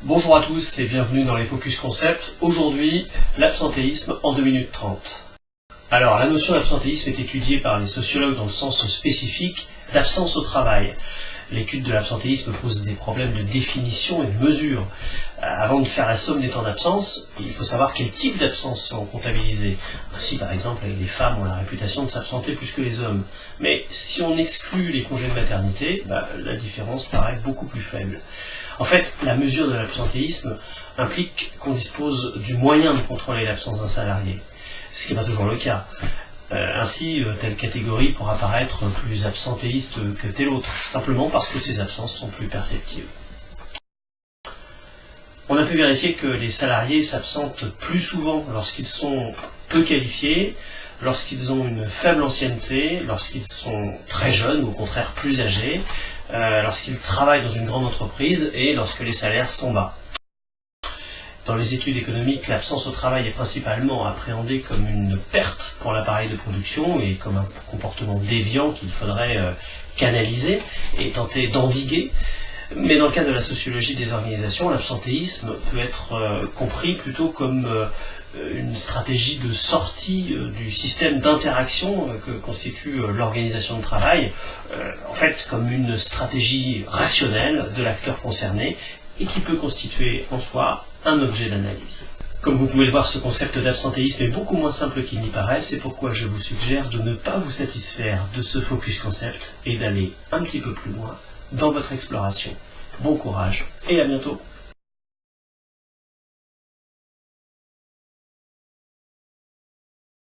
Bonjour à tous et bienvenue dans les Focus Concept. Aujourd'hui, l'absentéisme en 2 minutes 30. Alors, la notion d'absentéisme est étudiée par les sociologues dans le sens spécifique d'absence au travail. L'étude de l'absentéisme pose des problèmes de définition et de mesure. Avant de faire la somme des temps d'absence, il faut savoir quel type d'absence sont comptabilisés. Ainsi, par exemple, les femmes ont la réputation de s'absenter plus que les hommes. Mais si on exclut les congés de maternité, la différence paraît beaucoup plus faible. En fait, la mesure de l'absentéisme implique qu'on dispose du moyen de contrôler l'absence d'un salarié, ce qui n'est pas toujours le cas. Ainsi, telle catégorie pourra paraître plus absentéiste que telle autre, simplement parce que ces absences sont plus perceptibles. On a pu vérifier que les salariés s'absentent plus souvent lorsqu'ils sont peu qualifiés, lorsqu'ils ont une faible ancienneté, lorsqu'ils sont très jeunes ou au contraire plus âgés, lorsqu'ils travaillent dans une grande entreprise et lorsque les salaires sont bas. Dans les études économiques, l'absence au travail est principalement appréhendée comme une perte pour l'appareil de production et comme un comportement déviant qu'il faudrait canaliser et tenter d'endiguer. Mais dans le cas de la sociologie des organisations, l'absentéisme peut être compris plutôt comme une stratégie de sortie du système d'interaction que constitue l'organisation de travail, en fait comme une stratégie rationnelle de l'acteur concerné et qui peut constituer en soi un objet d'analyse. Comme vous pouvez le voir, ce concept d'absentéisme est beaucoup moins simple qu'il n'y paraît, c'est pourquoi je vous suggère de ne pas vous satisfaire de ce focus concept et d'aller un petit peu plus loin dans votre exploration. Bon courage et à bientôt.